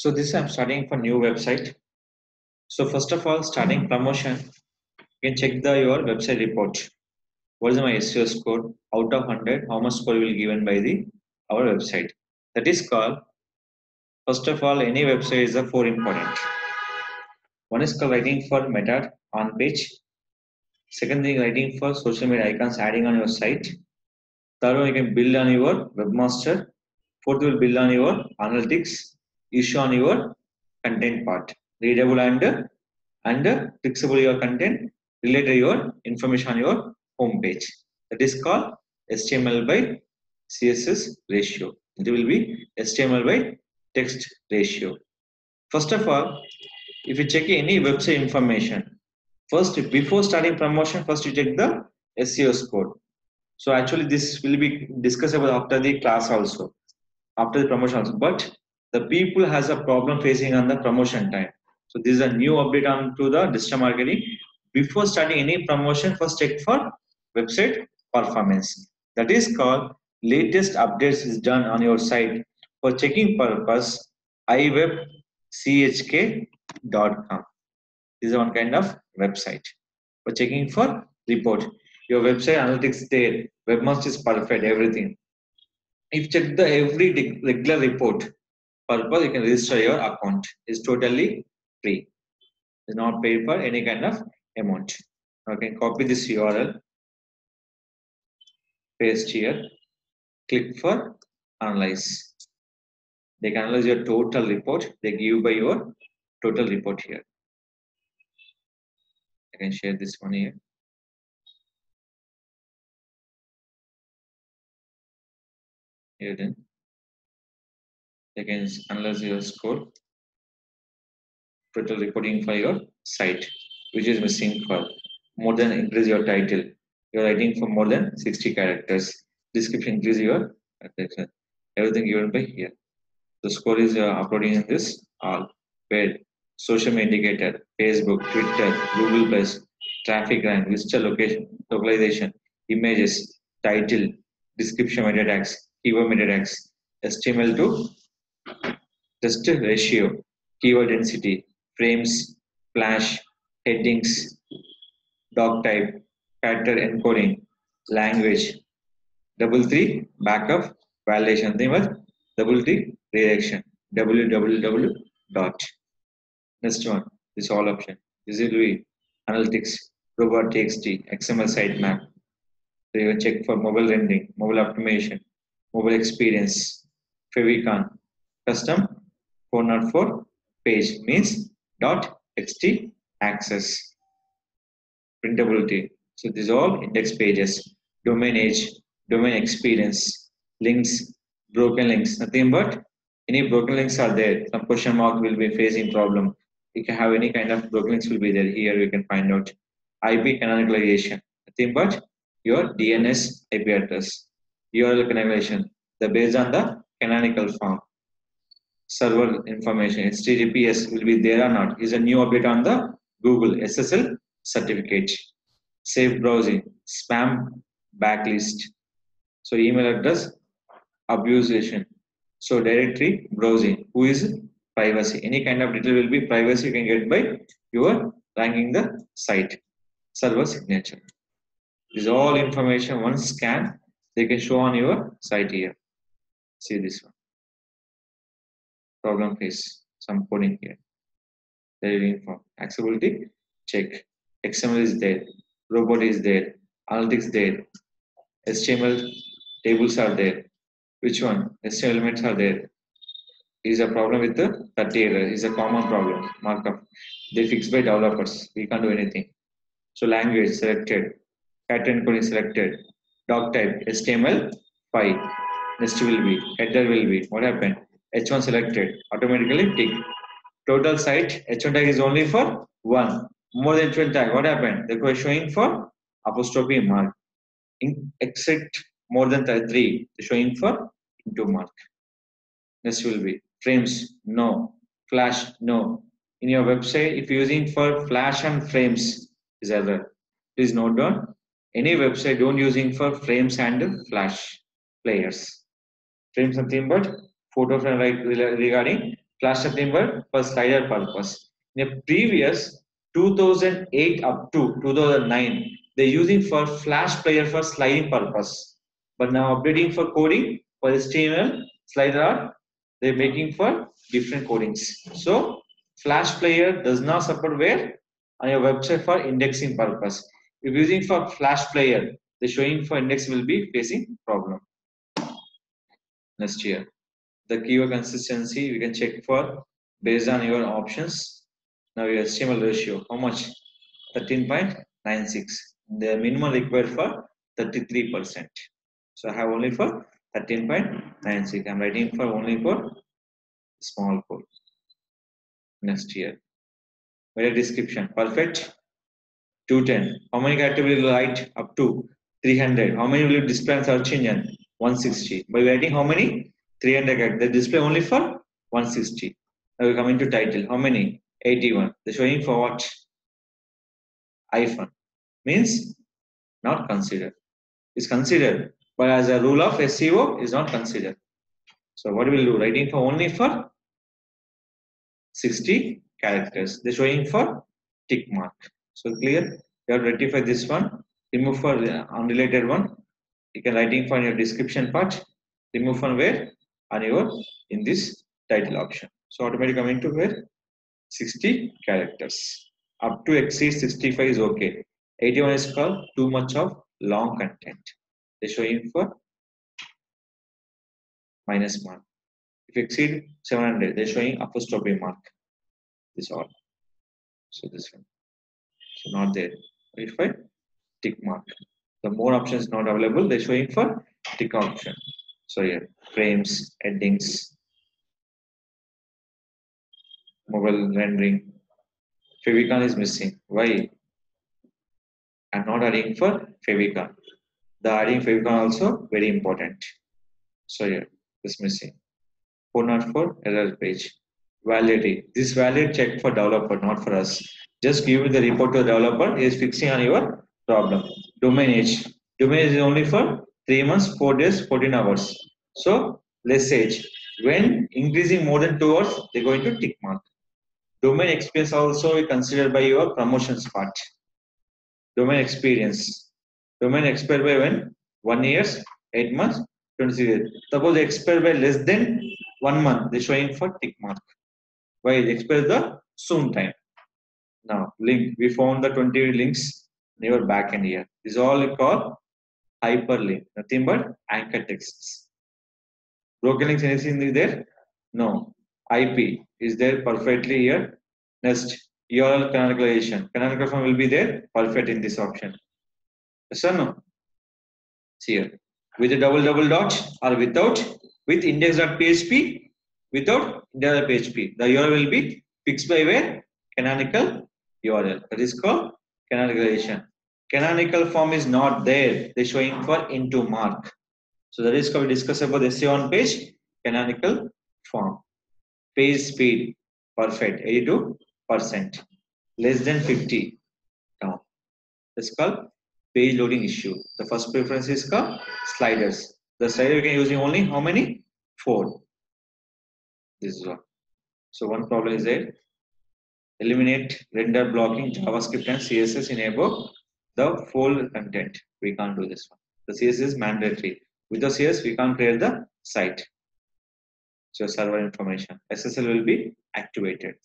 So this I'm starting for new website. So first of all, starting promotion, you can check your website report. What is my SEO score? Out of 100, how much score will be given by the our website? That is called, first of all, any website is a four important. One is called writing for meta on page. Second thing, writing for social media icons adding on your site. Third one, you can build on your webmaster. Fourth, will build on your analytics. Issue on your content part. Readable and fixable your content. Related your information on your home page. That is called HTML by CSS ratio. It will be HTML by text ratio. First of all, if you check any website information, first before starting promotion, first you check the SEO score. So actually this will be discussable after the class also, after the promotion also. But the people has a problem facing on the promotion time. So this is a new update on to the digital marketing. Before starting any promotion, first check for website performance. That is called latest updates is done on your site. For checking purpose, iwebchk.com. This is one kind of website. For checking for report, your website analytics there, webmaster is perfect, everything. If you check the every regular report purpose, you can register your account. It's totally free. It's not paid for any kind of amount. I can copy this URL, paste here, click for analyze. They can analyze your total report. They give by your total report here. I can share this one here. Here then. They can analyze your score, total reporting for your site, which is missing for more than increase your title. You're writing for more than 60 characters. Description increase your attention. Everything given by here. The score is uploading in this all. Where social media indicator, Facebook, Twitter, Google Plus, traffic rank, visitor location, localization, images, title, description meta tags, keyword meta tags, HTML to text ratio, keyword density, frames, flash, headings, doc type, character encoding, language, double three backup validation. Thing was double three redirection. www dot. Next one, this all option. This will be analytics, robot txt, XML sitemap. So you can check for mobile rendering, mobile optimization, mobile experience, favicon, custom 404 page means dot txt access, printability. So these are all index pages, domain age, domain experience, links, broken links, nothing but any broken links are there. Some question mark will be facing problem. You can have any kind of broken links will be there. Here you can find out IP canonicalization, nothing but your DNS IP address, URL canonicalization, the based on the canonical form. Server information, HTTPS will be there or not, is a new update on the Google SSL certificate. Safe browsing, spam backlist. So email address abusation. So directory browsing, who is privacy. Any kind of detail will be privacy you can get by your ranking the site. Server signature. This is all information once scan, they can show on your site here. See this one. Problem face, some coding here. There form. Accessibility, check. XML is there. Robot is there. Analytics there. HTML tables are there. Which one? HTML elements are there. Is a problem with the 30 error. Is a common problem. Markup. They fixed by developers. We can't do anything. So language selected. Pattern code is selected. Doc type HTML5. Next will be. Header will be. What happened? H1 selected. Automatically tick. Total site H1 tag is only for one. More than H1 tag. What happened? They were showing for apostrophe mark. Except more than three. They're showing for into mark. Next will be frames. No. Flash. No. In your website, if you're using for flash and frames, is error. Please note down. Any website don't using for frames and flash players. Frames nothing but photo frame regarding Flash timber for slider purpose. In a previous 2008 up to 2009, they're using for flash player for sliding purpose. But now updating for coding for HTML slider art, they're making for different codings. So flash player does not support where on your website for indexing purpose. If using for flash player, the showing for index will be facing problem next year. The keyword consistency we can check for based on your options. Now your HTML ratio, how much? 13.96. The minimum required for 33%. So I have only for 13.96. I'm writing for only for small code next year. Meta description, perfect. 210. How many characters will you write? Up to 300. How many will you display on search engine? 160. By writing how many? 300 characters. The display only for 160. Now we come into title. How many? 81. The showing for what? iPhone. Means not considered. Is considered. But as a rule of SEO is not considered. So what we will do? Writing for only for 60 characters. The showing for tick mark. So clear? You have rectified this one. Remove for the unrelated one. You can writing for your description part. Remove from where? On your in this title option. So automatically coming to where? 60 characters. Up to exceed 65 is okay. 81 is called too much of long content. They showing for minus mark. If you exceed 700, they're showing apostrophe mark. This all. So this one. So not there. If I tick mark. The more options not available, they're showing for tick option. So here, frames, headings, mobile rendering. Favicon is missing. Why? I'm not adding for favicon. The adding favicon also very important. So here, this missing. 404 error page. Validity. This valid check for developer, not for us. Just give the report to the developer. He is fixing on your problem. Domain age. Domain age is only for 3 months, 4 days, 14 hours. So less age. When increasing more than 2 hours, they're going to tick mark. Domain experience also considered by your promotions part. Domain experience. Domain expired by when? 1 year, 8 months, 26 days. Suppose they expire by less than 1 month, they're showing for tick mark. Why? It expires the soon time. Now, link. We found the 20 links in your backend here. This is all we call hyperlink. Nothing but anchor texts. Broken links, anything is there? No. IP is there perfectly here. Next, URL canonicalization. Canonical form will be there perfect in this option. Yes or no? See here. With a double dot or without, with index.php, without index.php. The URL will be fixed by where? Canonical URL. That is called canonicalization. Canonical form is not there. They're showing for into mark. So that is we discuss about the SEO on page. Canonical form. Page speed. Perfect. 82%. Less than 50. Down. That's called page loading issue. The first preference is called sliders. The slider you can using only how many? 4. This is one. So one problem is there. Eliminate render blocking JavaScript and CSS enable the full content. We can't do this one. The CSS is mandatory. With the CSS, we can't create the site. So server information. SSL will be activated.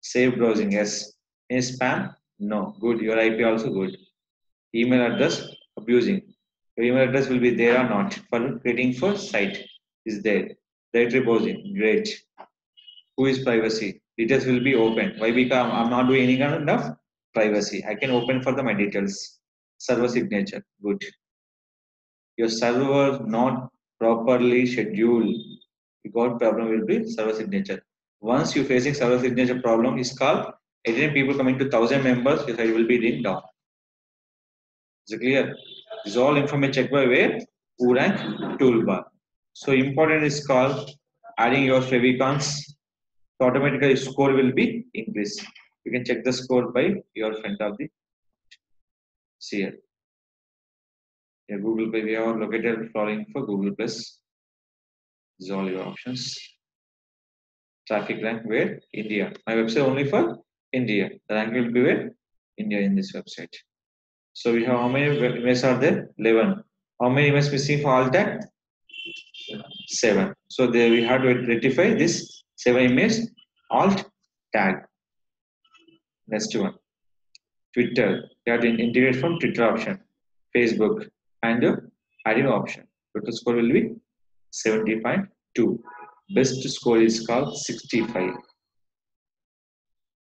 Save browsing, yes. Any spam? No. Good. Your IP also good. Email address abusing. Your email address will be there or not for creating for site is there. Directory browsing, great. Who is privacy? Details will be open. Why? Because I'm not doing any kind of privacy. I can open for my details. Server signature, good. Your server not properly scheduled. You got problem will be server signature. Once you facing server signature problem is called 18 people coming to 1000 members, your site will be in down. Is it clear? This all information checked by where? Rank toolbar. So important is called adding your favicons. So automatically score will be increased. You can check the score by your front of the see here. Here Google Play, we have located following for Google Plus. These are all your options. Traffic rank where? India. My website only for India. The rank will be where? India in this website. So we have how many images are there? 11. How many images missing for alt tag? 7. So there we have to rectify this 7 image alt tag. Next one. Twitter. You have to integrate from Twitter option. Facebook and adding option. Total score will be 70.2. Best score is called 65.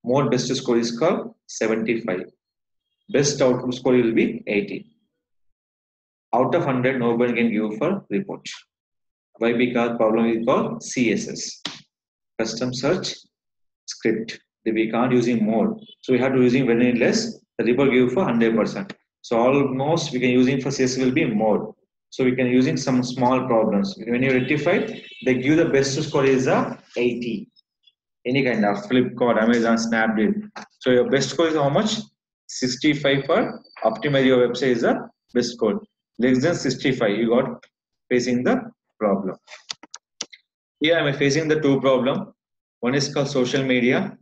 More best score is called 75. Best outcome score will be 80. Out of 100, nobody can give for report. Why? Because problem is called CSS. Custom search script. We can't using more. So we have to using very less. The report give for 100%. So almost we can using for CSS will be more. So we can using some small problems. When you rectify, they give the best score is a 80. Any kind of Flipkart, Amazon, Snapdeal. So your best score is how much? 65 for optimize your website is the best score. Less than 65, you got facing the problem. Here I am facing the two problem. One is called social media.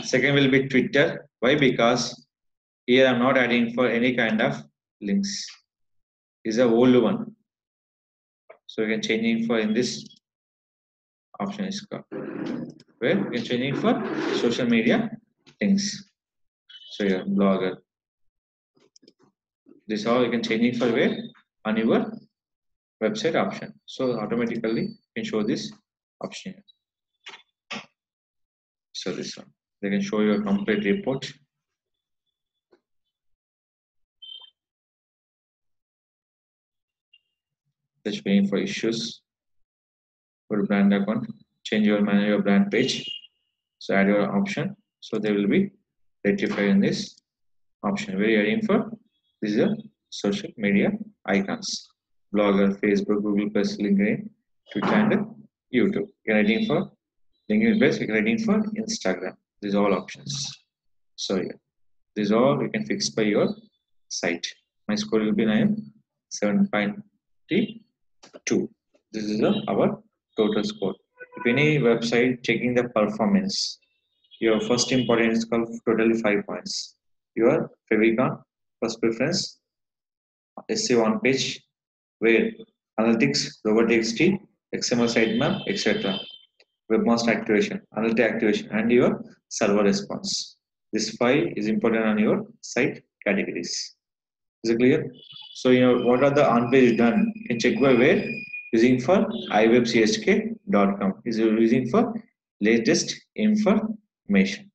Second will be Twitter. Why? Because here I'm not adding for any kind of links. Is a old one. So you can changing for in this option is called where you can changing for social media links. So yeah, blogger. This all you can changing for where on your website option. So automatically you can show this option here. So this one. They can show you a complete report. Just waiting for issues. Go to brand account, change your manage your brand page. So add your option. So they will be rectified in this option. Where you're adding for this is a social media icons. Blogger, Facebook, Google Plus, LinkedIn, Twitter, and YouTube. You're adding for LinkedIn Plus, you're adding for Instagram. These are all options. So yeah, these all you can fix by your site. My score will be 7.2. This is our total score. If any website checking the performance, your first important is called totally 5 points. Your favicon, first preference, SEO on page, where analytics, robot.txt, XML sitemap, etc. Webmaster activation, analytic activation, and your server response. This 5 is important on your site categories. Is it clear? So what are the on page done? You can check by where using for iwebchk.com is using for latest information.